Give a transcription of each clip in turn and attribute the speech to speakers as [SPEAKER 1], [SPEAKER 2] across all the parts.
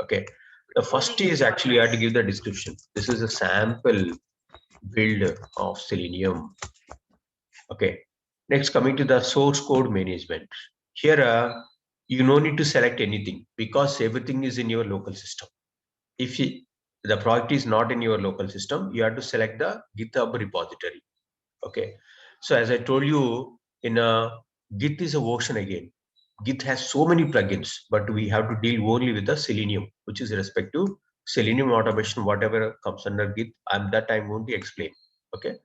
[SPEAKER 1] Okay. The first is actually you have to give the description. This is a sample build of Selenium. Okay. Next, coming to the source code management. Here, you no need to select anything because everything is in your local system. If the project is not in your local system, you have to select the GitHub repository. Okay. So as I told you, in a Git is a version again. Git has so many plugins, but we have to deal only with the Selenium, which is respect to Selenium automation, whatever comes under Git. That I'm going to explain. Okay.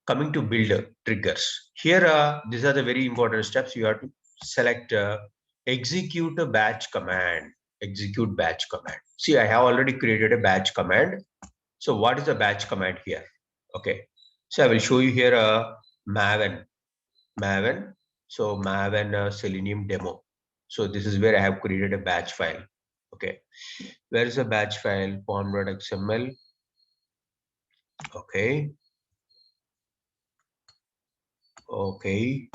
[SPEAKER 1] Coming to build triggers. Here, these are the very important steps. You have to select execute a batch command. Execute batch command. See, I have already created a batch command. So what is the batch command here? Okay. So I will show you here a Maven. Maven. So Maven Selenium demo. So this is where I have created a batch file. Okay. Where is the batch file? Pom.xml. Okay. Okay.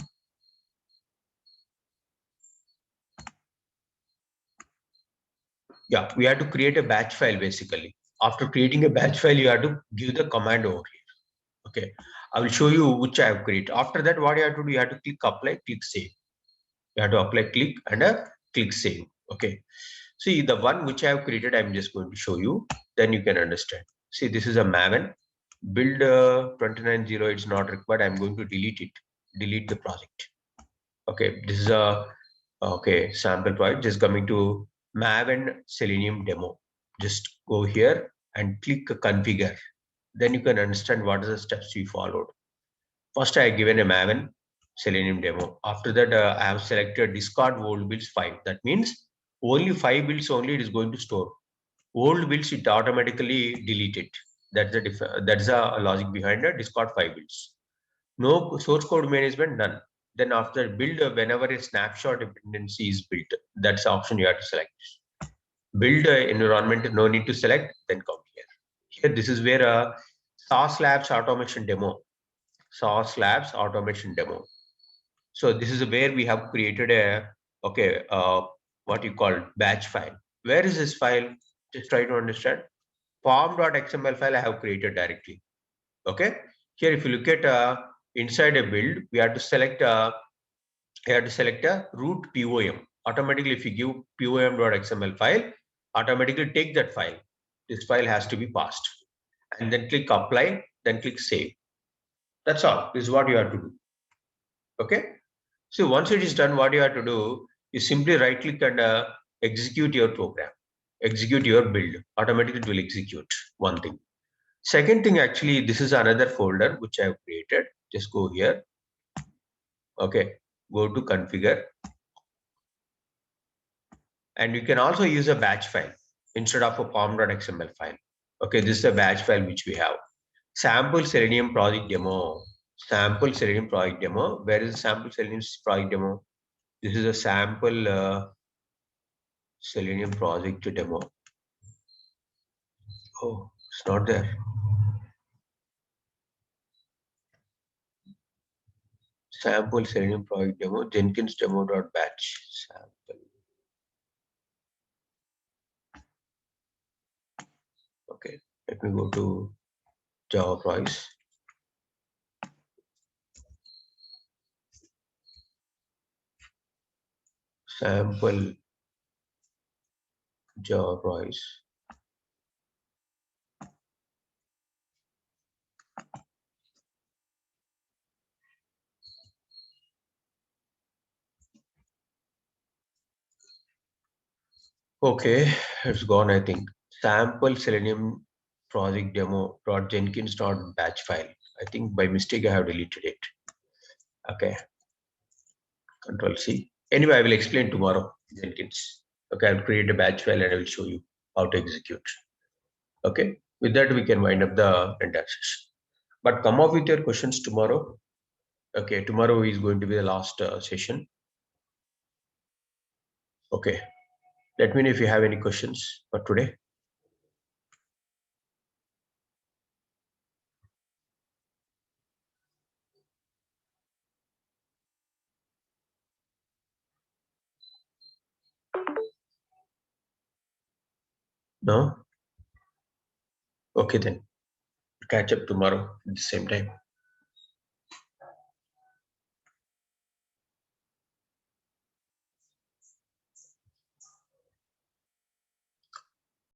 [SPEAKER 1] Yeah, we have to create a batch file basically. After creating a batch file, you have to give the command over here. Okay. I will show you which I have created. After that, what you have to do, you have to click apply, click save. You have to apply, click and click save. Okay. See the one which I have created, I'm just going to show you, then you can understand. See, this is a Maven build 290 it's not required. I'm going to delete it, delete the project. Okay, this is a okay sample project. Just coming to Maven Selenium demo. Just go here and click configure. Then you can understand what are the steps we followed. First, I have given a Maven Selenium demo. After that, I have selected discard old builds 5. That means only 5 builds only it is going to store. Old builds it automatically delete it. That's the logic behind the discard 5 builds. No source code management, none. Then after build, whenever a snapshot dependency is built, that's the option you have to select. Build environment, no need to select, then come here. Here, this is where SaaS Labs automation demo. SaaS Labs automation demo. So this is where we have created a okay what you call batch file. Where is this file? Just try to understand. Form.xml file I have created directly. Okay. Here, if you look at inside a build, we have to select a root POM. Automatically, if you give POM.xml file, automatically take that file. This file has to be passed, and then click apply, then click save. That's all. This is what you have to do. Okay. So once it is done, what you have to do is simply right click and execute your program, execute your build. Automatically, it will execute. One thing. Second thing, actually, this is another folder which I have created. Just go here. Okay, go to configure, and you can also use a batch file instead of a pom.xml file. Okay, this is a batch file which we have. Sample Selenium project demo. Sample Selenium project demo. Where is the sample Selenium project demo? This is a sample Selenium project demo. Oh, it's not there. Sample Selenium project demo. Jenkins demo.batch. Sample. Okay, let me go to Java Price. Sample Java Price. Okay, it's gone, I think. Sample Selenium project demo dot Jenkins dot batch file. I think by mistake I have deleted it. Okay, Control C. Anyway, I will explain tomorrow, Jenkins. Okay, I'll create a batch file and I will show you how to execute. Okay, with that we can wind up the entire session. But come up with your questions tomorrow. Okay, tomorrow is going to be the last session. Okay, let me know if you have any questions for today. No? Okay then. Catch up tomorrow at the same time.